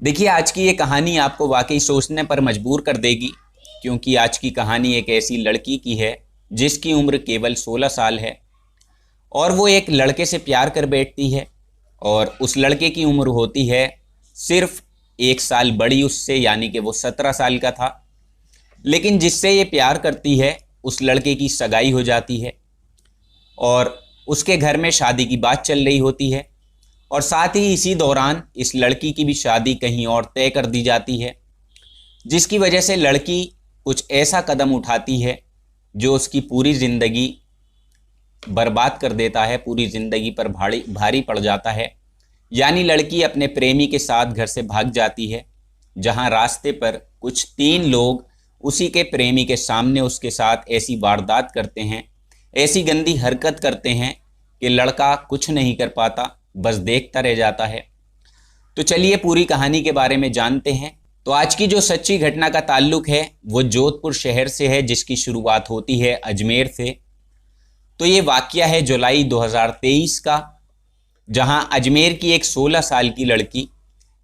देखिए, आज की ये कहानी आपको वाकई सोचने पर मजबूर कर देगी, क्योंकि आज की कहानी एक ऐसी लड़की की है जिसकी उम्र केवल 16 साल है और वो एक लड़के से प्यार कर बैठती है। और उस लड़के की उम्र होती है सिर्फ 1 साल बड़ी उससे, यानी कि वो 17 साल का था। लेकिन जिससे ये प्यार करती है उस लड़के की सगाई हो जाती है और उसके घर में शादी की बात चल रही होती है। और साथ ही इसी दौरान इस लड़की की भी शादी कहीं और तय कर दी जाती है, जिसकी वजह से लड़की कुछ ऐसा कदम उठाती है जो उसकी पूरी ज़िंदगी बर्बाद कर देता है, पूरी ज़िंदगी पर भारी भारी पड़ जाता है। यानी लड़की अपने प्रेमी के साथ घर से भाग जाती है, जहां रास्ते पर कुछ 3 लोग उसी के प्रेमी के सामने उसके साथ ऐसी वारदात करते हैं, ऐसी गंदी हरकत करते हैं कि लड़का कुछ नहीं कर पाता, बस देखता रह जाता है। तो चलिए पूरी कहानी के बारे में जानते हैं। तो आज की जो सच्ची घटना का ताल्लुक है वो जोधपुर शहर से है, जिसकी शुरुआत होती है अजमेर से। तो ये वाकया है जुलाई 2023 का, जहां अजमेर की एक 16 साल की लड़की,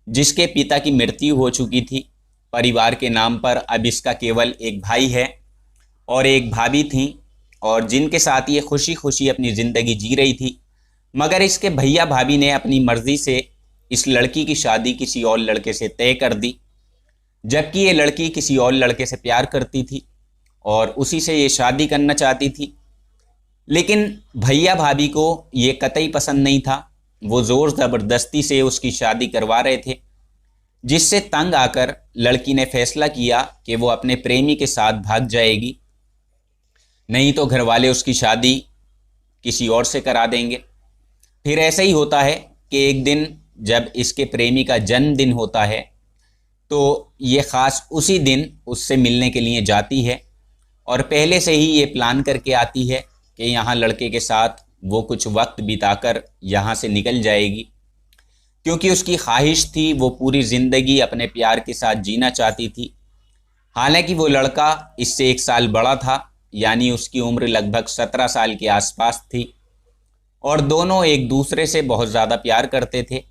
जिसके पिता की मृत्यु हो चुकी थी, परिवार के नाम पर अब इसका केवल एक भाई है और एक भाभी थी, और जिनके साथ ये खुशी खुशी अपनी ज़िंदगी जी रही थी। मगर इसके भैया भाभी ने अपनी मर्ज़ी से इस लड़की की शादी किसी और लड़के से तय कर दी, जबकि ये लड़की किसी और लड़के से प्यार करती थी और उसी से ये शादी करना चाहती थी। लेकिन भैया भाभी को ये कतई पसंद नहीं था। वो ज़ोर ज़बरदस्ती से उसकी शादी करवा रहे थे, जिससे तंग आकर लड़की ने फैसला किया कि वो अपने प्रेमी के साथ भाग जाएगी, नहीं तो घर वाले उसकी शादी किसी और से करा देंगे। फिर ऐसा ही होता है कि एक दिन जब इसके प्रेमी का जन्मदिन होता है, तो ये ख़ास उसी दिन उससे मिलने के लिए जाती है और पहले से ही ये प्लान करके आती है कि यहाँ लड़के के साथ वो कुछ वक्त बिताकर यहाँ से निकल जाएगी, क्योंकि उसकी ख्वाहिश थी, वो पूरी ज़िंदगी अपने प्यार के साथ जीना चाहती थी। हालांकि वो लड़का इससे 1 साल बड़ा था, यानी उसकी उम्र लगभग 17 साल के आसपास थी, और दोनों एक दूसरे से बहुत ज़्यादा प्यार करते थे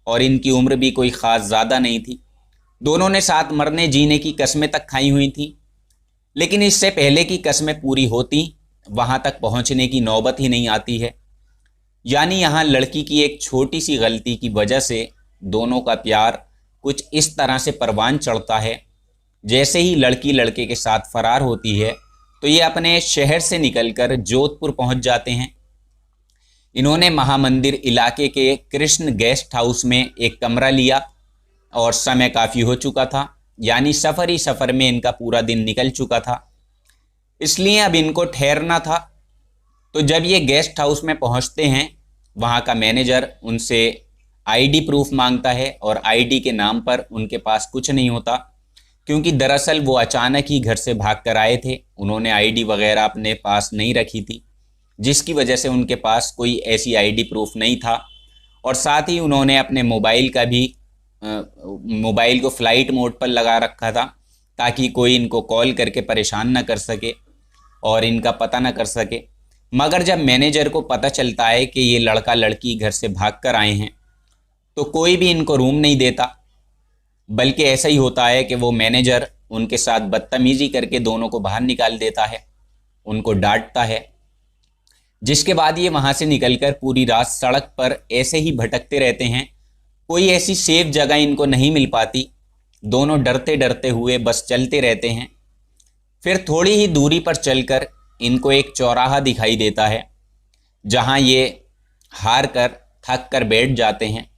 और इनकी उम्र भी कोई ख़ास ज़्यादा नहीं थी। दोनों ने साथ मरने जीने की कस्में तक खाई हुई थी। लेकिन इससे पहले की कस्में पूरी होती, वहाँ तक पहुँचने की नौबत ही नहीं आती है। यानी यहाँ लड़की की एक छोटी सी गलती की वजह से दोनों का प्यार कुछ इस तरह से परवान चढ़ता है। जैसे ही लड़की लड़के के साथ फरार होती है, तो ये अपने शहर से निकलकर जोधपुर पहुँच जाते हैं। इन्होंने महामंदिर इलाके के कृष्ण गेस्ट हाउस में एक कमरा लिया और समय काफ़ी हो चुका था, यानी सफ़र ही सफ़र में इनका पूरा दिन निकल चुका था, इसलिए अब इनको ठहरना था। तो जब ये गेस्ट हाउस में पहुंचते हैं, वहाँ का मैनेजर उनसे आईडी प्रूफ मांगता है और आईडी के नाम पर उनके पास कुछ नहीं होता, क्योंकि दरअसल वो अचानक ही घर से भाग कर आए थे। उन्होंने आईडी वगैरह अपने पास नहीं रखी थी, जिसकी वजह से उनके पास कोई ऐसी आईडी प्रूफ नहीं था। और साथ ही उन्होंने अपने मोबाइल को फ़्लाइट मोड पर लगा रखा था, ताकि कोई इनको कॉल करके परेशान ना कर सके और इनका पता ना कर सके। मगर जब मैनेजर को पता चलता है कि ये लड़का लड़की घर से भाग कर आए हैं, तो कोई भी इनको रूम नहीं देता, बल्कि ऐसा ही होता है कि वो मैनेजर उनके साथ बदतमीज़ी करके दोनों को बाहर निकाल देता है, उनको डांटता है। जिसके बाद ये वहाँ से निकलकर पूरी रात सड़क पर ऐसे ही भटकते रहते हैं। कोई ऐसी सेफ जगह इनको नहीं मिल पाती। दोनों डरते डरते हुए बस चलते रहते हैं। फिर थोड़ी ही दूरी पर चलकर इनको एक चौराहा दिखाई देता है, जहाँ ये हार कर थक कर बैठ जाते हैं।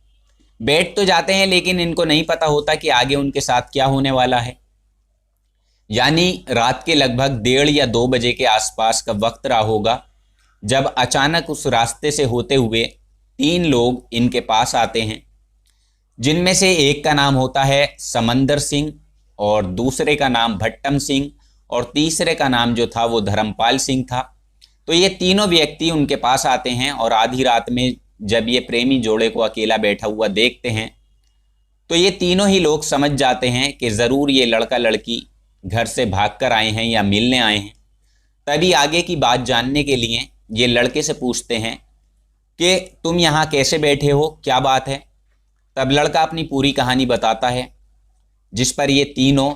बैठ तो जाते हैं, लेकिन इनको नहीं पता होता कि आगे उनके साथ क्या होने वाला है। यानी रात के लगभग 1:30 या 2 बजे के आसपास का वक्त रहा होगा, जब अचानक उस रास्ते से होते हुए 3 लोग इनके पास आते हैं, जिनमें से एक का नाम होता है समंदर सिंह और दूसरे का नाम भट्टम सिंह और तीसरे का नाम जो था वो धर्मपाल सिंह था। तो ये तीनों व्यक्ति उनके पास आते हैं और आधी रात में जब ये प्रेमी जोड़े को अकेला बैठा हुआ देखते हैं, तो ये तीनों ही लोग समझ जाते हैं कि ज़रूर ये लड़का लड़की घर से भागकर आए हैं या मिलने आए हैं। तभी आगे की बात जानने के लिए ये लड़के से पूछते हैं कि तुम यहाँ कैसे बैठे हो, क्या बात है। तब लड़का अपनी पूरी कहानी बताता है, जिस पर ये तीनों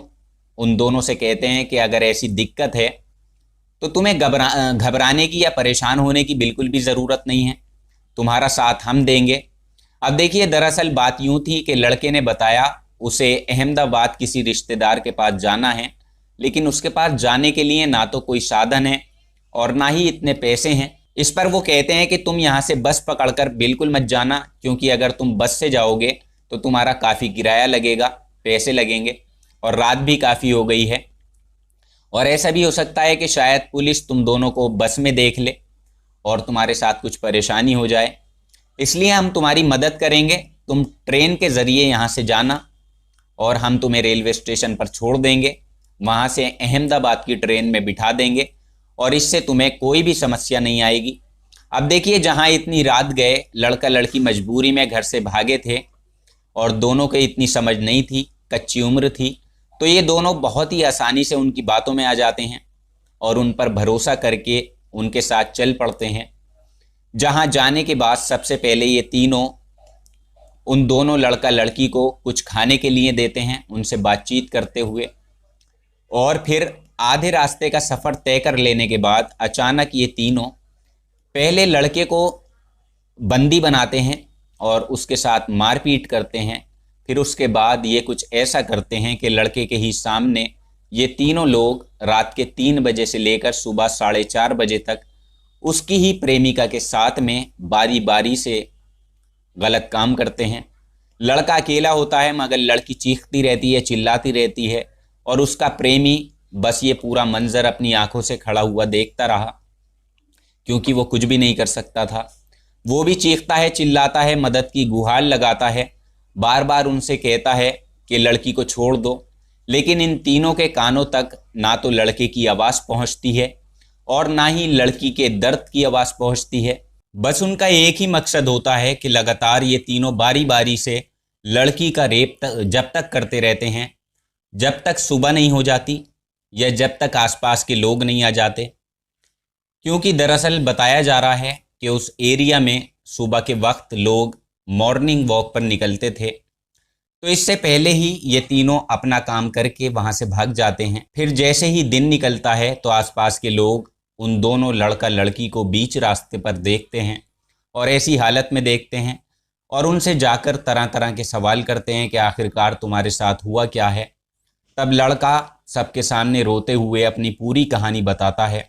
उन दोनों से कहते हैं कि अगर ऐसी दिक्कत है तो तुम्हें घबराने की या परेशान होने की बिल्कुल भी ज़रूरत नहीं है, तुम्हारा साथ हम देंगे। अब देखिए, दरअसल बात यूँ थी कि लड़के ने बताया उसे अहमदाबाद किसी रिश्तेदार के पास जाना है, लेकिन उसके पास जाने के लिए ना तो कोई साधन है और ना ही इतने पैसे हैं। इस पर वो कहते हैं कि तुम यहाँ से बस पकड़कर बिल्कुल मत जाना, क्योंकि अगर तुम बस से जाओगे तो तुम्हारा काफ़ी किराया लगेगा, पैसे लगेंगे और रात भी काफ़ी हो गई है, और ऐसा भी हो सकता है कि शायद पुलिस तुम दोनों को बस में देख ले और तुम्हारे साथ कुछ परेशानी हो जाए, इसलिए हम तुम्हारी मदद करेंगे। तुम ट्रेन के ज़रिए यहाँ से जाना और हम तुम्हें रेलवे स्टेशन पर छोड़ देंगे, वहाँ से अहमदाबाद की ट्रेन में बिठा देंगे और इससे तुम्हें कोई भी समस्या नहीं आएगी। अब देखिए, जहाँ इतनी रात गए, लड़का लड़की मजबूरी में घर से भागे थे और दोनों को इतनी समझ नहीं थी, कच्ची उम्र थी, तो ये दोनों बहुत ही आसानी से उनकी बातों में आ जाते हैं और उन पर भरोसा करके उनके साथ चल पड़ते हैं। जहाँ जाने के बाद सबसे पहले ये तीनों उन दोनों लड़का लड़की को कुछ खाने के लिए देते हैं, उनसे बातचीत करते हुए, और फिर आधे रास्ते का सफ़र तय कर लेने के बाद अचानक ये तीनों पहले लड़के को बंदी बनाते हैं और उसके साथ मारपीट करते हैं। फिर उसके बाद ये कुछ ऐसा करते हैं कि लड़के के ही सामने ये तीनों लोग रात के 3 बजे से लेकर सुबह 4:30 बजे तक उसकी ही प्रेमिका के साथ में बारी बारी से गलत काम करते हैं। लड़का अकेला होता है, मगर लड़की चीखती रहती है, चिल्लाती रहती है, और उसका प्रेमी बस ये पूरा मंजर अपनी आंखों से खड़ा हुआ देखता रहा, क्योंकि वो कुछ भी नहीं कर सकता था। वो भी चीखता है, चिल्लाता है, मदद की गुहार लगाता है, बार बार उनसे कहता है कि लड़की को छोड़ दो, लेकिन इन तीनों के कानों तक ना तो लड़के की आवाज़ पहुंचती है और ना ही लड़की के दर्द की आवाज़ पहुंचती है। बस उनका एक ही मकसद होता है कि लगातार ये तीनों बारी बारी से लड़की का रेप जब तक करते रहते हैं, जब तक सुबह नहीं हो जाती या जब तक आसपास के लोग नहीं आ जाते, क्योंकि दरअसल बताया जा रहा है कि उस एरिया में सुबह के वक्त लोग मॉर्निंग वॉक पर निकलते थे, तो इससे पहले ही ये तीनों अपना काम करके वहाँ से भाग जाते हैं। फिर जैसे ही दिन निकलता है तो आसपास के लोग उन दोनों लड़का लड़की को बीच रास्ते पर देखते हैं और ऐसी हालत में देखते हैं और उनसे जाकर तरह तरह के सवाल करते हैं कि आखिरकार तुम्हारे साथ हुआ क्या है। तब लड़का सबके सामने रोते हुए अपनी पूरी कहानी बताता है,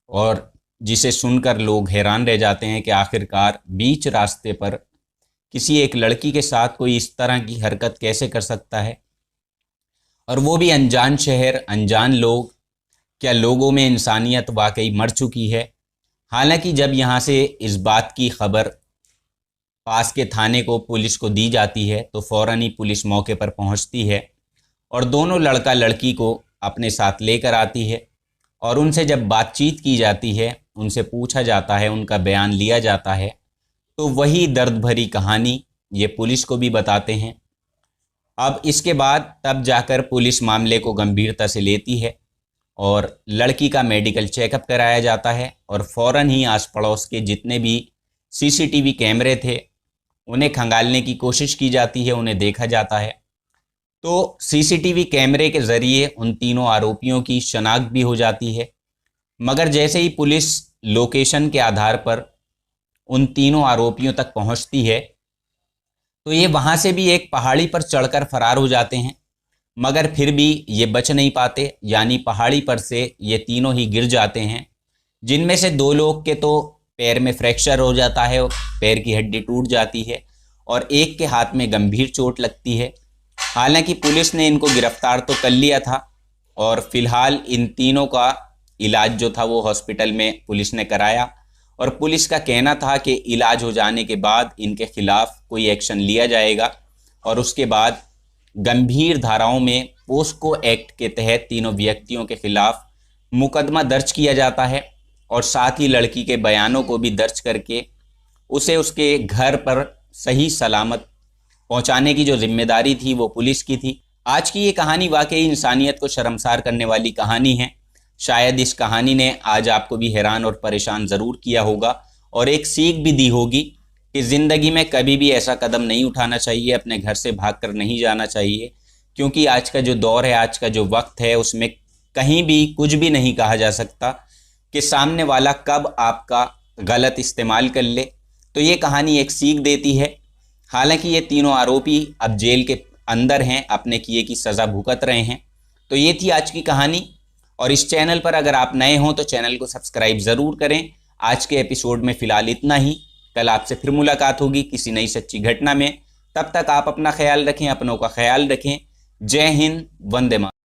और जिसे सुनकर लोग हैरान रह जाते हैं कि आखिरकार बीच रास्ते पर किसी एक लड़की के साथ कोई इस तरह की हरकत कैसे कर सकता है, और वो भी अनजान शहर, अनजान लोग। क्या लोगों में इंसानियत वाकई मर चुकी है? हालांकि जब यहाँ से इस बात की खबर पास के थाने को, पुलिस को दी जाती है, तो फ़ौरन ही पुलिस मौके पर पहुँचती है और दोनों लड़का लड़की को अपने साथ लेकर आती है, और उनसे जब बातचीत की जाती है, उनसे पूछा जाता है, उनका बयान लिया जाता है, तो वही दर्द भरी कहानी ये पुलिस को भी बताते हैं। अब इसके बाद तब जाकर पुलिस मामले को गंभीरता से लेती है और लड़की का मेडिकल चेकअप कराया जाता है, और फ़ौरन ही आस पड़ोस के जितने भी सीसीटीवी कैमरे थे उन्हें खंगालने की कोशिश की जाती है, उन्हें देखा जाता है। तो सीसीटीवी कैमरे के ज़रिए उन तीनों आरोपियों की शनाख्त भी हो जाती है, मगर जैसे ही पुलिस लोकेशन के आधार पर उन तीनों आरोपियों तक पहुंचती है, तो ये वहाँ से भी एक पहाड़ी पर चढ़कर फरार हो जाते हैं, मगर फिर भी ये बच नहीं पाते, यानी पहाड़ी पर से ये तीनों ही गिर जाते हैं, जिनमें से 2 लोग के तो पैर में फ्रैक्चर हो जाता है, पैर की हड्डी टूट जाती है, और एक के हाथ में गंभीर चोट लगती है। हालांकि पुलिस ने इनको गिरफ्तार तो कर लिया था और फिलहाल इन तीनों का इलाज जो था वो हॉस्पिटल में पुलिस ने कराया, और पुलिस का कहना था कि इलाज हो जाने के बाद इनके खिलाफ कोई एक्शन लिया जाएगा और उसके बाद गंभीर धाराओं में पोस्को एक्ट के तहत तीनों व्यक्तियों के खिलाफ मुकदमा दर्ज किया जाता है, और साथ ही लड़की के बयानों को भी दर्ज करके उसे उसके घर पर सही सलामत पहुंचाने की जो जिम्मेदारी थी वो पुलिस की थी। आज की ये कहानी वाकई इंसानियत को शर्मसार करने वाली कहानी है। शायद इस कहानी ने आज आपको भी हैरान और परेशान ज़रूर किया होगा और एक सीख भी दी होगी कि ज़िंदगी में कभी भी ऐसा कदम नहीं उठाना चाहिए, अपने घर से भागकर नहीं जाना चाहिए, क्योंकि आज का जो दौर है, आज का जो वक्त है, उसमें कहीं भी कुछ भी नहीं कहा जा सकता कि सामने वाला कब आपका गलत इस्तेमाल कर ले। तो ये कहानी एक सीख देती है। हालांकि ये तीनों आरोपी अब जेल के अंदर हैं, अपने किए की सज़ा भुगत रहे हैं। तो ये थी आज की कहानी। और इस चैनल पर अगर आप नए हों तो चैनल को सब्सक्राइब ज़रूर करें। आज के एपिसोड में फ़िलहाल इतना ही। कल आपसे फिर मुलाकात होगी किसी नई सच्ची घटना में। तब तक आप अपना ख्याल रखें, अपनों का ख्याल रखें। जय हिंद, वंदे मातरम।